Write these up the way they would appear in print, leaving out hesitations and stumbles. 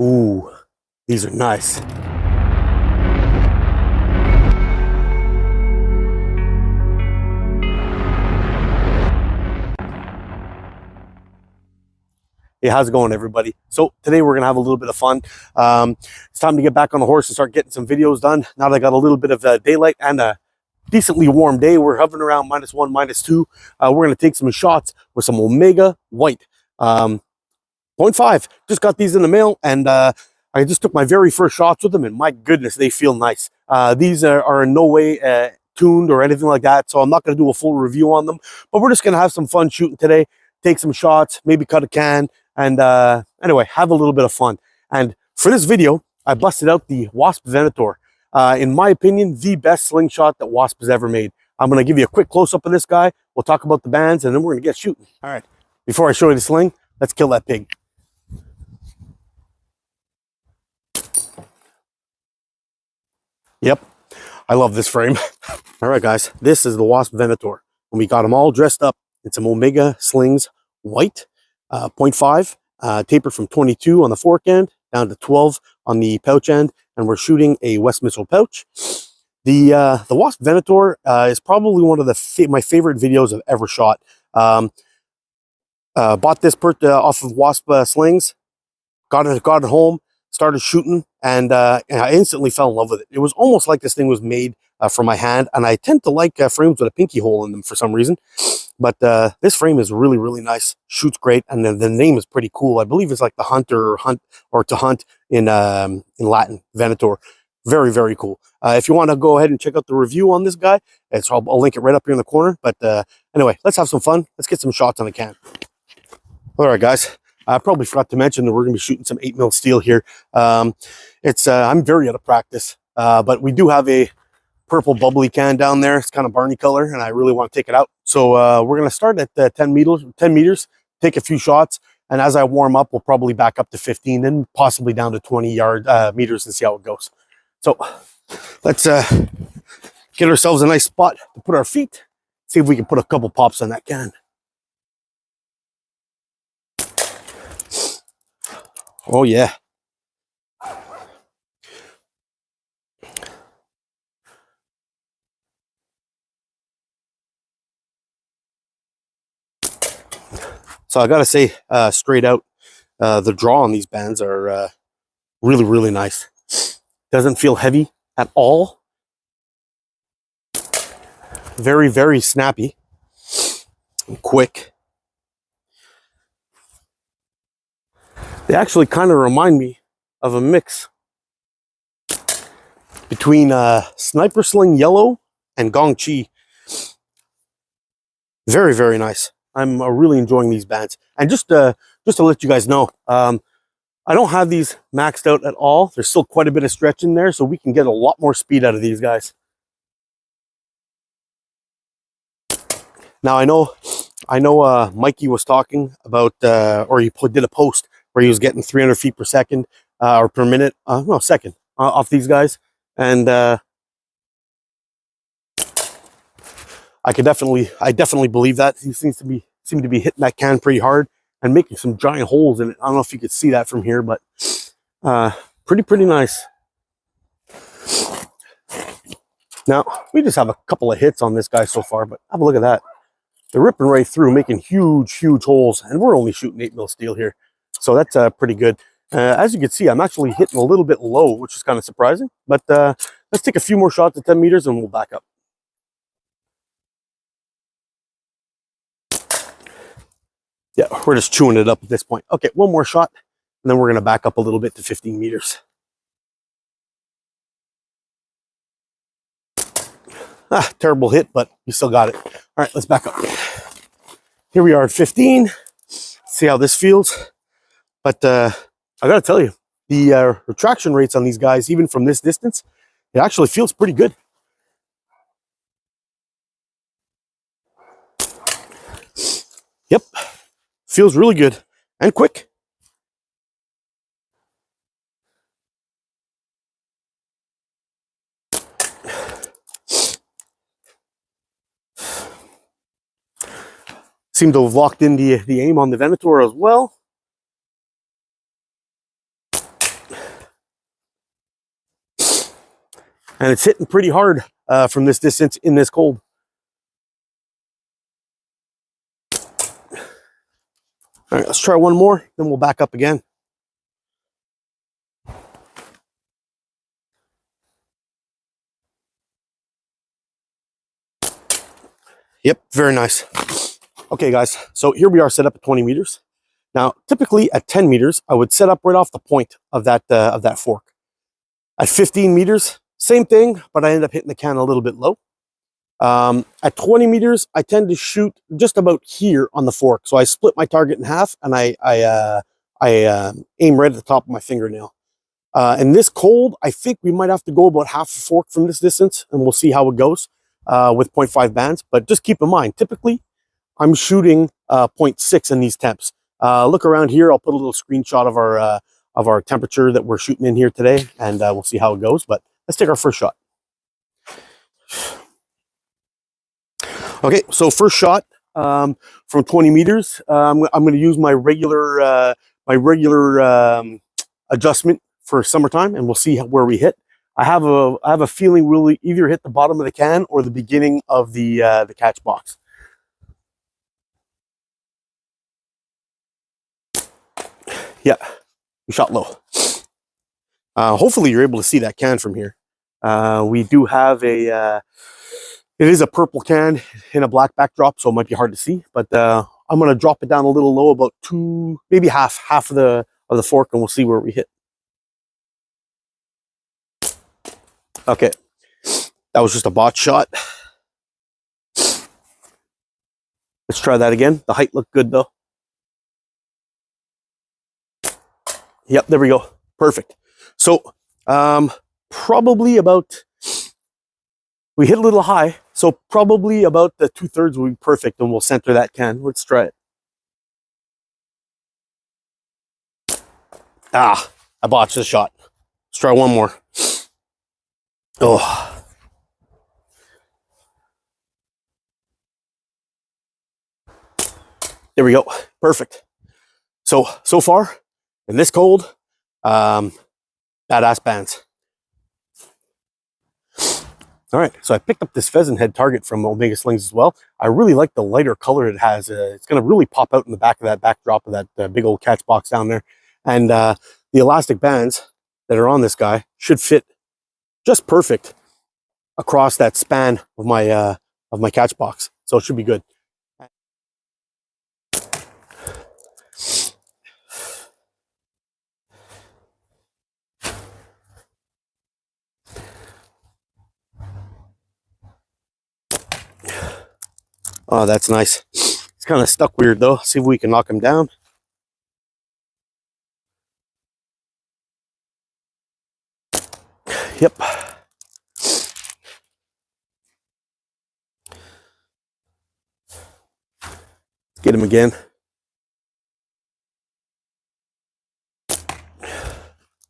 Ooh, these are nice. Hey, how's it going, everybody? So today we're gonna have a little bit of fun. It's time to get back on the horse and start getting some videos done. Now that I got a little bit of daylight and a decently warm day, we're hovering around -1, -2. We're gonna take some shots with some Omega White. 0.5. Just got these in the mail, and I just took my very first shots with them, and my goodness, they feel nice. These are in no way tuned or anything like that, so I'm not gonna do a full review on them, but we're just gonna have some fun shooting today, take some shots, maybe cut a can, and anyway, have a little bit of fun. And for this video, I busted out the Wasp Venator. In my opinion, the best slingshot that Wasp has ever made. I'm going to give you a quick close-up of this guy. We'll talk about the bands, and then we're going to get shooting. All right, before I show you the sling, let's kill that pig. Yep, I love this frame. All right, guys, this is the Wasp Venator. And we got them all dressed up in some Omega Slings White. 0.5, taper from 22 on the fork end down to 12 on the pouch end, and we're shooting a West Missile pouch. The Wasp Venator is probably one of my favorite videos I've ever shot. Bought this off of Wasp Slings, got it home, started shooting, and I instantly fell in love with it. It was almost like this thing was made for my hand, and I tend to like frames with a pinky hole in them for some reason. But this frame is really, really nice. Shoots great, and the name is pretty cool. I believe it's like the hunter or to hunt in Latin, Venator. Very, very cool. If you want to go ahead and check out the review on this guy, I'll link it right up here in the corner. But anyway, let's have some fun. Let's get some shots on the can. All right, guys. I probably forgot to mention that we're going to be shooting some 8mm steel here. I'm very out of practice, but we do have a purple bubbly can down there. It's kind of Barney color, and I really want to take it out. So we're going to start at 10 meters, take a few shots, and as I warm up, we'll probably back up to 15 and possibly down to 20 meters and see how it goes. So let's get ourselves a nice spot to put our feet, see if we can put a couple pops on that can. Oh yeah. So I gotta say, straight out, the draw on these bands are really, really nice. Doesn't feel heavy at all. Very, very snappy and quick. They actually kind of remind me of a mix between Sniper Sling Yellow and Gong Chi. Very, very nice. I'm really enjoying these bands. And just to let you guys know, I don't have these maxed out at all. There's still quite a bit of stretch in there, so we can get a lot more speed out of these guys. Now I know Mikey was talking about, or he did a post where he was getting 300 feet per second or per minute, no, second off these guys, and I definitely believe that. He seem to be hitting that can pretty hard and making some giant holes in it. I don't know if you could see that from here, but pretty nice. Now we just have a couple of hits on this guy so far, but have a look at that. They're ripping right through, making huge holes, and we're only shooting 8mm steel here, so that's pretty good. As you can see, I'm actually hitting a little bit low, which is kind of surprising. But let's take a few more shots at 10 meters, and we'll back up. Yeah, we're just chewing it up at this point. Okay, one more shot, and then we're going to back up a little bit to 15 meters. Terrible hit, but we still got it. All right, let's back up. Here we are at 15. See how this feels. But I got to tell you, the retraction rates on these guys, even from this distance, it actually feels pretty good. Yep, feels really good and quick. Seem to have locked in the aim on the Venator as well. And it's hitting pretty hard from this distance in this cold. All right, let's try one more, then we'll back up again. Yep, very nice. Okay, guys, so here we are set up at 20 meters. Now, typically at 10 meters, I would set up right off the point of that fork. At 15 meters, same thing, but I end up hitting the can a little bit low. At 20 meters, I tend to shoot just about here on the fork. So I split my target in half, and I aim right at the top of my fingernail. In this cold, I think we might have to go about half a fork from this distance, and we'll see how it goes with 0.5 bands. But just keep in mind, typically, I'm shooting 0.6 in these temps. Look around here. I'll put a little screenshot of our temperature that we're shooting in here today, and we'll see how it goes. But let's take our first shot. Okay, so first shot from 20 meters. I'm going to use my regular adjustment for summertime, and we'll see where we hit. I have a feeling we'll either hit the bottom of the can or the beginning of the catch box. Yeah, we shot low. Hopefully you're able to see that can from here. We do have it is a purple can in a black backdrop, so it might be hard to see, but I'm going to drop it down a little low, about maybe half of the fork, and we'll see where we hit. Okay, that was just a botch shot. Let's try that again. The height looked good though. Yep, there we go. Perfect. So probably about, we hit a little high, so probably about the 2/3 will be perfect, and we'll center that can. Let's try it. Ah, I botched the shot. Let's try one more. Oh. There we go. Perfect. So far, in this cold, badass bands. All right, so I picked up this pheasant head target from Omega Slings as well. I really like the lighter color it has. It's going to really pop out in the back of that backdrop of that big old catch box down there. And the elastic bands that are on this guy should fit just perfect across that span of my catch box. So it should be good. Oh, that's nice. It's kind of stuck weird though. See if we can knock him down. Yep. Get him again.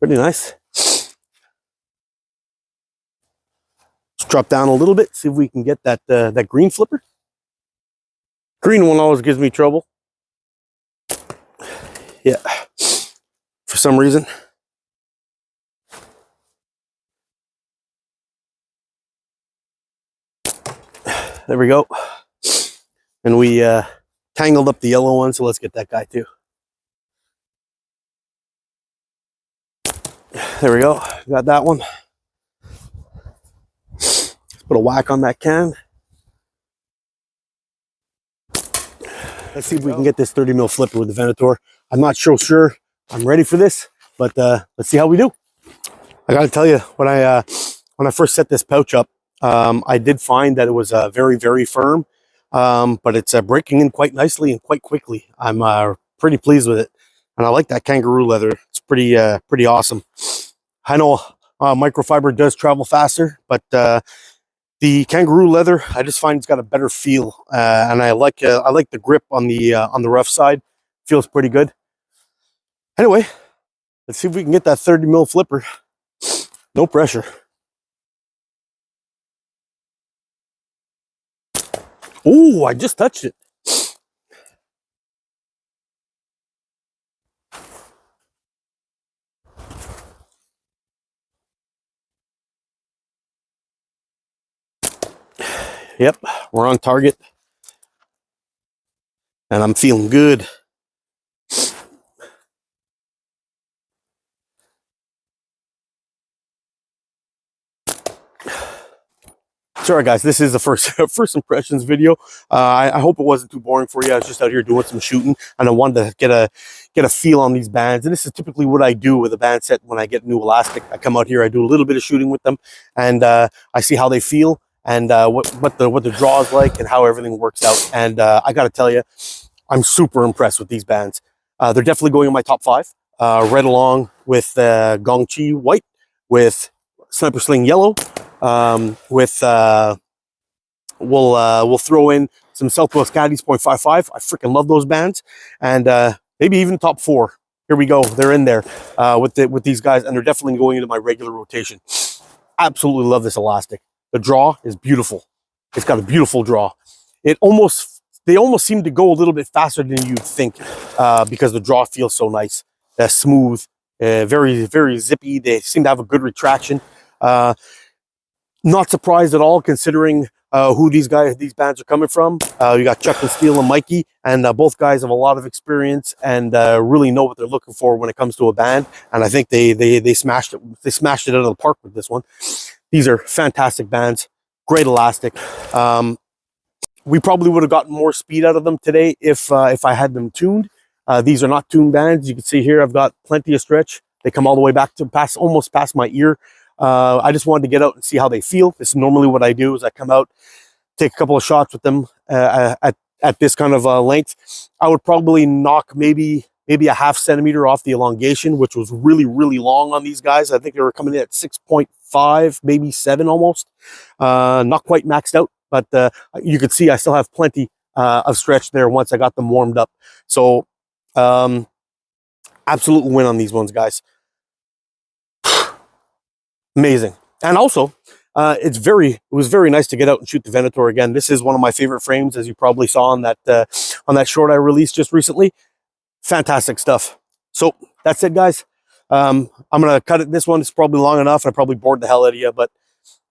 Pretty nice. Let's drop down a little bit, see if we can get that green flipper. Green one always gives me trouble. Yeah, for some reason. There we go. And we tangled up the yellow one, so let's get that guy too. There we go. Got that one. Let's put a whack on that can. Let's see if we can get this 30 mil flipper with the Venator. I'm not so sure I'm ready for this, but let's see how we do. I gotta tell you, when I first set this pouch up, I did find that it was very, very firm, but it's breaking in quite nicely and quite quickly. I'm pretty pleased with it, and I like that kangaroo leather. It's pretty awesome. I know microfiber does travel faster, but the kangaroo leather, I just find it's got a better feel, and I like the grip on the rough side. Feels pretty good. Anyway, let's see if we can get that 30 mil flipper. No pressure. Oh, I just touched it. Yep, we're on target. And I'm feeling good. Sorry guys, this is the first impressions video. I hope it wasn't too boring for you. I was just out here doing some shooting, and I wanted to get a feel on these bands. And this is typically what I do with a band set when I get new elastic. I come out here, I do a little bit of shooting with them, and I see how they feel and what the draw is like and how everything works out. And I got to tell you, I'm super impressed with these bands. They're definitely going in my top 5, right along with Gongchi White, with Sniper Sling Yellow. We'll throw in some Southwest Caddies 0.55. I freaking love those bands, and maybe even top 4. Here we go. They're in there with these guys, and they're definitely going into my regular rotation. Absolutely love this elastic. The draw is beautiful. It's got a beautiful draw. They almost seem to go a little bit faster than you'd think because the draw feels so nice, smooth, very very zippy. They seem to have a good retraction. Not surprised at all, considering who these bands are coming from. You got Chuck and Steele and Mikey, and both guys have a lot of experience and really know what they're looking for when it comes to a band. And I think they smashed it. They smashed it out of the park with this one. These are fantastic bands, great elastic. We probably would have gotten more speed out of them today if I had them tuned. These are not tuned bands. You can see here I've got plenty of stretch. They come all the way back to almost past my ear. I just wanted to get out and see how they feel. This is normally what I do, is I come out, take a couple of shots with them at this kind of length. I would probably knock maybe a half centimeter off the elongation, which was really, really long on these guys. I think they were coming in at 6.5, maybe 7 almost. Not quite maxed out, but you could see I still have plenty of stretch there once I got them warmed up. So absolute win on these ones, guys. Amazing. And also, it was very nice to get out and shoot the Venator again. This is one of my favorite frames, as you probably saw on that short I released just recently. Fantastic stuff. So that's it, guys. I'm gonna cut it. This one is probably long enough. I probably bored the hell out of you, but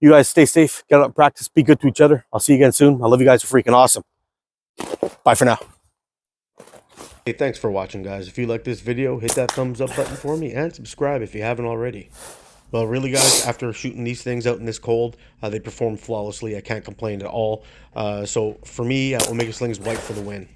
you guys stay safe, get out and practice, be good to each other. I'll see you again soon. I love you guys. Are freaking awesome. Bye for now. Hey, thanks for watching, guys. If you like this video, hit that thumbs up button for me and subscribe if you haven't already. Well, really, guys, after shooting these things out in this cold, they perform flawlessly. I can't complain at all. So for me, Omega Slings White for the win.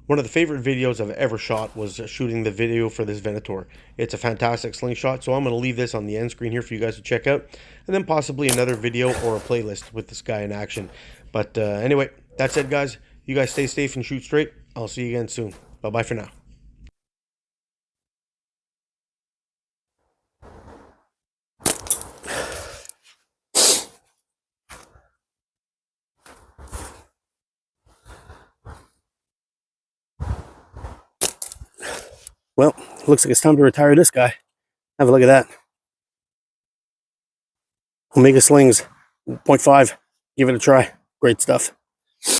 One of the favorite videos I've ever shot was shooting the video for this Venator. It's a fantastic slingshot, so I'm going to leave this on the end screen here for you guys to check out, and then possibly another video or a playlist with this guy in action. But anyway, that's it, guys. You guys stay safe and shoot straight. I'll see you again soon. Bye-bye for now. Well, looks like it's time to retire this guy. Have a look at that. Omega Slings 0.5. Give it a try. Great stuff.